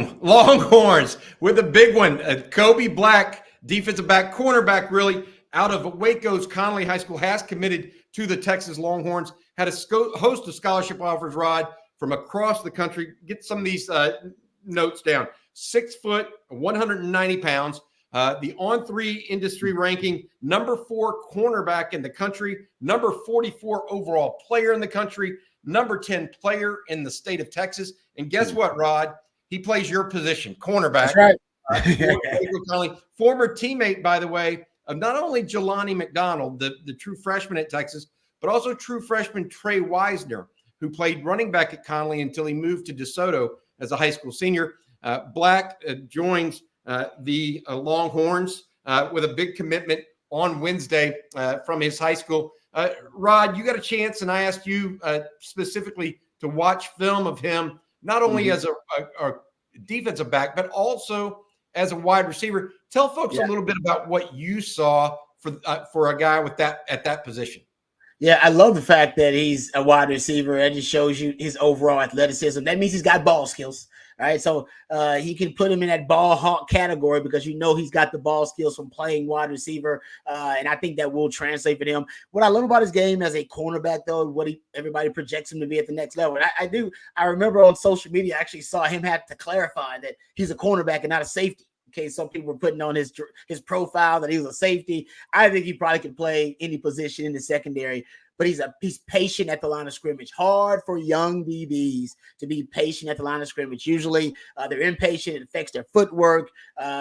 Boom! Longhorns with a big one. Kobe Black, defensive back, cornerback, really, out of Waco's Connolly High School, has committed to the Texas Longhorns. Had a host of scholarship offers, Rod, from across the country. Get some of these notes down. 6 foot, 190 pounds. The On3 industry ranking, number 4 cornerback in the country, number 44 overall player in the country, number 10 player in the state of Texas. And guess what, Rod? He plays your position, cornerback. That's right. Former teammate, by the way, of not only Jelani McDonald, the true freshman at Texas, but also true freshman Trey Wisner, who played running back at Connolly until he moved to DeSoto as a high school senior. Black joins the Longhorns with a big commitment on Wednesday from his high school. Rod, you got a chance, and I asked you specifically to watch film of him, not only as a defensive back, but also as a wide receiver. Tell folks a little bit about what you saw for a guy with that at that position. Yeah, I love the fact that he's a wide receiver. That just shows you his overall athleticism. That means he's got ball skills, right? So he can put him in that ball hawk category because you know he's got the ball skills from playing wide receiver, and I think that will translate for him. What I love about his game as a cornerback, though, everybody projects him to be at the next level. And I remember on social media, I actually saw him have to clarify that he's a cornerback and not a safety. Okay, some people were putting on his profile that he was a safety. I think he probably could play any position in the secondary, but he's patient at the line of scrimmage. Hard for young DBs to be patient at the line of scrimmage. Usually they're impatient. It affects their footwork.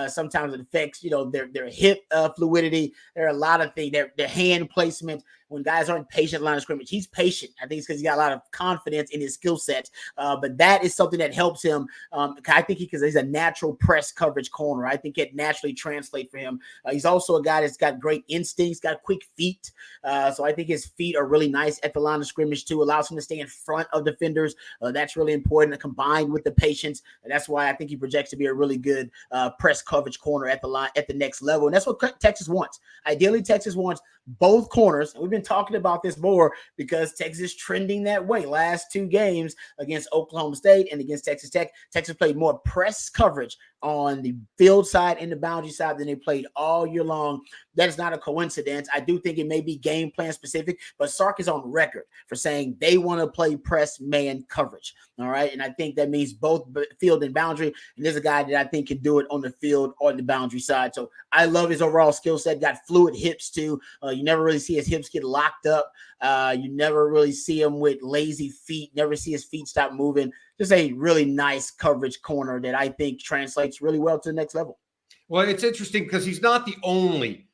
Sometimes it affects their hip fluidity. There are a lot of things. Their hand placement. When guys aren't patient at the line of scrimmage, he's patient. I think it's because he's got a lot of confidence in his skill set. But that is something that helps him. I think because he's a natural press coverage corner. I think it naturally translates for him. He's also a guy that's got great instincts, got quick feet. So I think his feet are really nice at the line of scrimmage too. Allows him to stay in front of defenders. That's really important, combined with the patience. And that's why I think he projects to be a really good press coverage corner at the line at the next level. And that's what Texas wants. Ideally, Texas wants both corners. And we've been talking about this more because Texas is trending that way. Last 2 games against Oklahoma State and against Texas Tech, Texas played more press coverage on the field side and the boundary side than they played all year long. That is not a coincidence. I do think it may be game plan specific, but Sark is on record for saying they want to play press man coverage. All right. And I think that means both field and boundary. And there's a guy that I think can do it on the field or the boundary side. So I love his overall skill set. Got fluid hips too. You never really see his hips get locked up. You never really see him with lazy feet. Never see his feet stop moving. Just a really nice coverage corner that I think translates really well to the next level. Well, it's interesting because he's not the only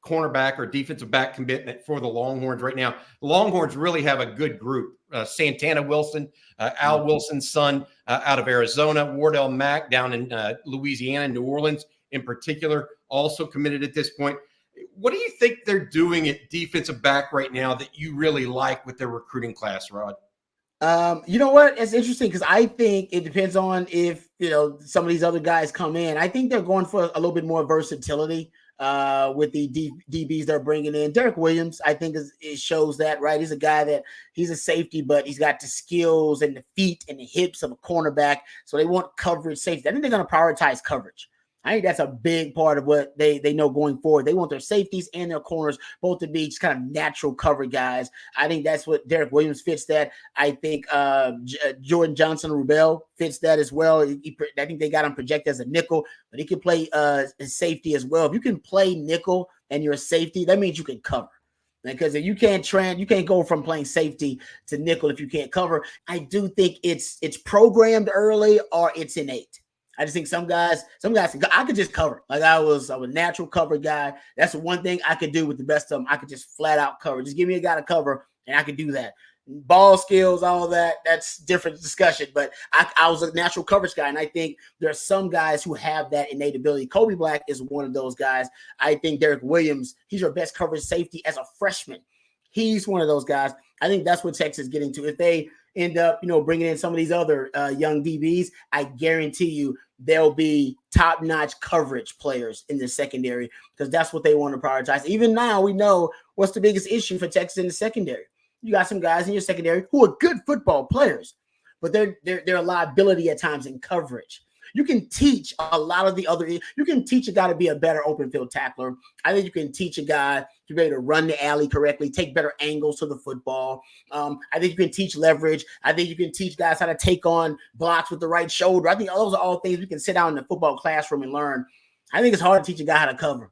cornerback or defensive back commitment for the Longhorns right now. The Longhorns really have a good group. Santana Wilson, Al Wilson's son out of Arizona, Wardell Mack down in Louisiana, New Orleans in particular, also committed at this point. What do you think they're doing at defensive back right now that you really like with their recruiting class, Rod? You know what? It's interesting because I think it depends on if, some of these other guys come in. I think they're going for a little bit more versatility with the DBs they're bringing in. Derek Williams, I think it shows that, right? He's a guy that he's a safety, but he's got the skills and the feet and the hips of a cornerback. So they want coverage safety. I think they're going to prioritize coverage. I think that's a big part of what they know going forward. They want their safeties and their corners both to be just kind of natural cover guys. I think that's what Derek Williams fits that. I think Jordan Johnson-Rubel fits that as well. I think they got him projected as a nickel, but he can play safety as well. If you can play nickel and you're a safety, that means you can cover. Because if you can't go from playing safety to nickel if you can't cover. I do think it's programmed early or it's innate. I just think some guys, I could just cover. Like I'm a natural cover guy. That's the one thing I could do with the best of them. I could just flat out cover. Just give me a guy to cover, and I could do that. Ball skills, all that's different discussion. But I was a natural coverage guy, and I think there are some guys who have that innate ability. Kobe Black is one of those guys. I think Derek Williams, he's your best coverage safety as a freshman. He's one of those guys. I think that's what Texas is getting to. If they end up, bringing in some of these other young DBs, I guarantee you there'll be top-notch coverage players in the secondary because that's what they want to prioritize. Even now, we know what's the biggest issue for Texas in the secondary. You got some guys in your secondary who are good football players, but they're a liability at times in coverage. You can teach a lot of the other. You can teach a guy to be a better open field tackler. I think you can teach a guy to be able to run the alley correctly, take better angles to the football. I think you can teach leverage. I think you can teach guys how to take on blocks with the right shoulder. I think those are all things we can sit down in the football classroom and learn. I think it's hard to teach a guy how to cover.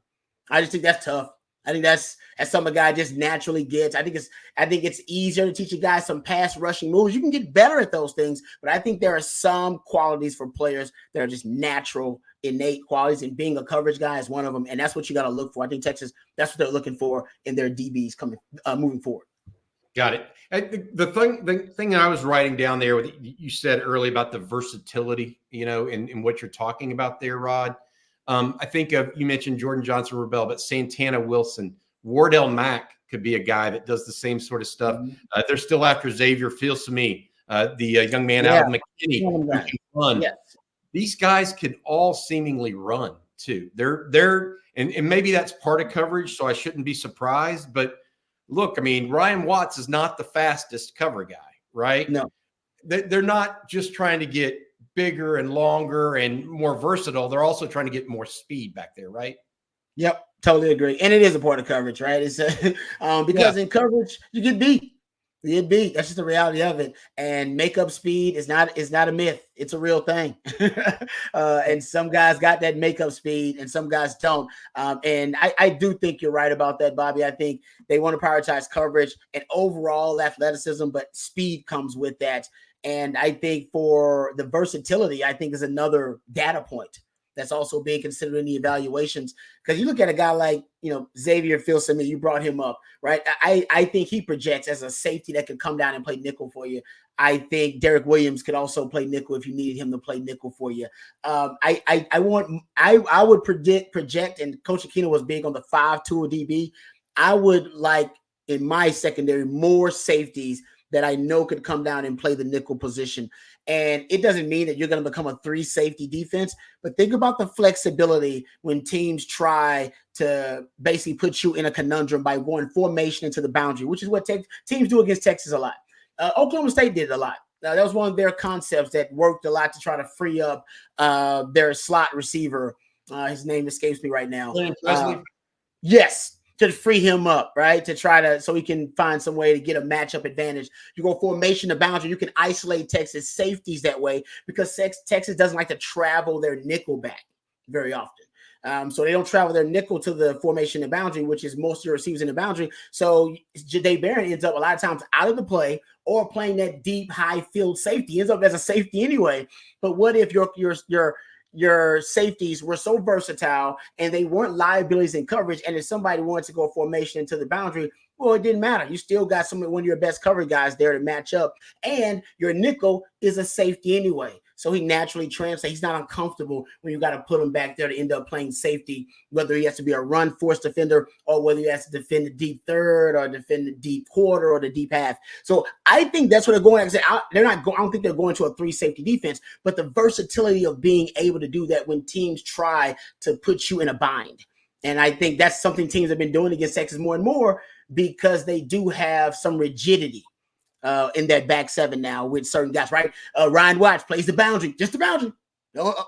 I just think that's tough. I think that's some a guy just naturally gets. I think it's easier to teach a guy some pass rushing moves. You can get better at those things, but I think there are some qualities for players that are just natural, innate qualities, and being a coverage guy is one of them. And that's what you got to look for. I think Texas, that's what they're looking for in their DBs moving forward. Got it. The thing that I was writing down there, what you said earlier about the versatility, in what you're talking about there, Rod. I think you mentioned Jordan Johnson-Rebel, but Santana Wilson, Wardell Mack could be a guy that does the same sort of stuff. They're still after Xavier Fields-Sami, the young man out of McKinney who can run. Yes. These guys could all seemingly run too. They're and maybe that's part of coverage, so I shouldn't be surprised. But look, I mean, Ryan Watts is not the fastest cover guy, right? No, they're not just trying to get bigger and longer and more versatile. They're also trying to get more speed back there, right? Yep, totally agree. And it is a part of coverage, right? It's because in coverage you get beat. You get beat. That's just the reality of it. And makeup speed is not a myth. It's a real thing. And some guys got that makeup speed and some guys don't. And I do think you're right about that, Bobby. I think they want to prioritize coverage and overall athleticism, but speed comes with that. And I think for the versatility, I think is another data point that's also being considered in the evaluations. Because you look at a guy like, Xavier Fields-Sami, you brought him up, right? I think he projects as a safety that could come down and play nickel for you. I think Derek Williams could also play nickel if you needed him to play nickel for you. I would project, and Coach Aquino was big on the 5-tool DB. I would like in my secondary more safeties that I know could come down and play the nickel position. And it doesn't mean that you're going to become a 3 safety defense, but think about the flexibility when teams try to basically put you in a conundrum by going formation into the boundary, which is what teams do against Texas a lot. Oklahoma State did a lot. That was one of their concepts that worked a lot to try to free up their slot receiver. His name escapes me right now. Yes. To free him up, right? So he can find some way to get a matchup advantage. You go formation to boundary. You can isolate Texas safeties that way because Texas doesn't like to travel their nickel back very often. So they don't travel their nickel to the formation and boundary, which is most of your receivers in the boundary. So Jahdae Barron ends up a lot of times out of the play or playing that deep high field safety. He ends up as a safety anyway. But what if your safeties were so versatile and they weren't liabilities in coverage, and if somebody wanted to go formation into the boundary, well, it didn't matter. You still got one of your best cover guys there to match up, and your nickel is a safety anyway. So he naturally translates. He's not uncomfortable when you got to put him back there to end up playing safety, whether he has to be a run force defender or whether he has to defend the deep third or defend the deep quarter or the deep half. So I think that's what they're going at. I don't think they're going to a 3 safety defense, but the versatility of being able to do that when teams try to put you in a bind. And I think that's something teams have been doing against Texas more and more because they do have some rigidity in that back 7 now with certain guys, right? Ryan Watts plays the boundary, just the boundary.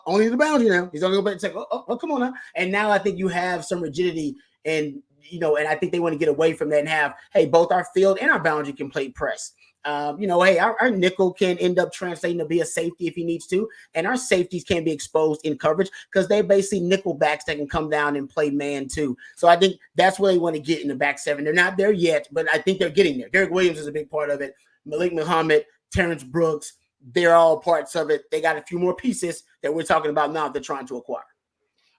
Only the boundary now. He's only going to say, oh, come on now. And now I think you have some rigidity and I think they want to get away from that and have, hey, both our field and our boundary can play press. Hey, our nickel can end up translating to be a safety if he needs to. And our safeties can be exposed in coverage because they're basically nickel backs that can come down and play man too. So I think that's where they want to get in the back 7. They're not there yet, but I think they're getting there. Derek Williams is a big part of it. Malik Muhammad, Terrence Brooks, they're all parts of it. They got a few more pieces that we're talking about now they're trying to acquire.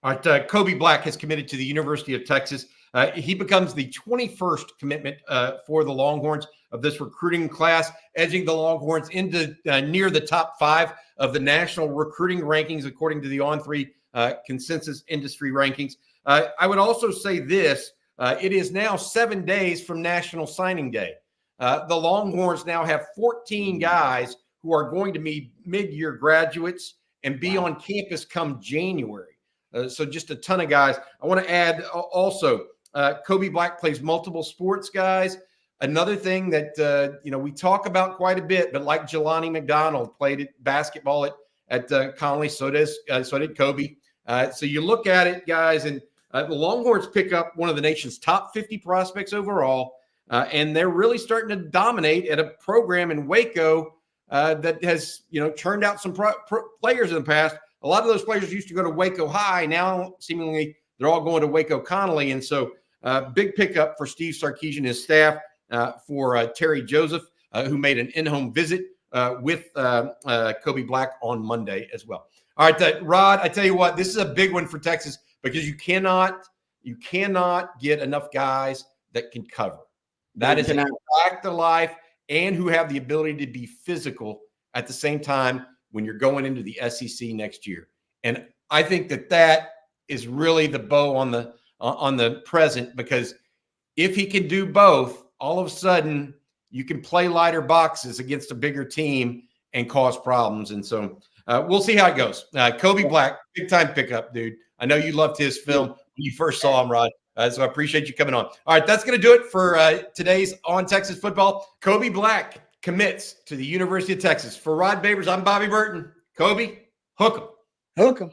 All right, Kobe Black has committed to the University of Texas. He becomes the 21st commitment for the Longhorns of this recruiting class, edging the Longhorns into near the top 5 of the national recruiting rankings, according to the On3 consensus industry rankings. I would also say this, it is now 7 days from National Signing Day. The Longhorns now have 14 guys who are going to be mid-year graduates and be on campus come January. So just a ton of guys. I want to add also, Kobe Black plays multiple sports, guys. Another thing that, we talk about quite a bit, but like Jelani McDonald played basketball at Connally. So did Kobe. So you look at it, guys, and the Longhorns pick up one of the nation's top 50 prospects overall, and they're really starting to dominate at a program in Waco that has, churned out some players in the past. A lot of those players used to go to Waco High. Now, seemingly, they're all going to Waco Connally. And so big pickup for Steve Sarkisian and his staff, for Terry Joseph, who made an in-home visit with Kobe Black on Monday as well. All right, Rod, I tell you what, this is a big one for Texas because you cannot get enough guys that can cover. That is a fact of life, and who have the ability to be physical at the same time when you're going into the SEC next year. And I think that is really the bow on the present, because if he can do both, all of a sudden you can play lighter boxes against a bigger team and cause problems. And so we'll see how it goes. Kobe Black, big time pickup, dude. I know you loved his film when you first saw him, Rod. So I appreciate you coming on. All right, that's going to do it for today's On Texas Football. Kobe Black commits to the University of Texas. For Rod Babers, I'm Bobby Burton. Kobe, hook 'em. Hook 'em.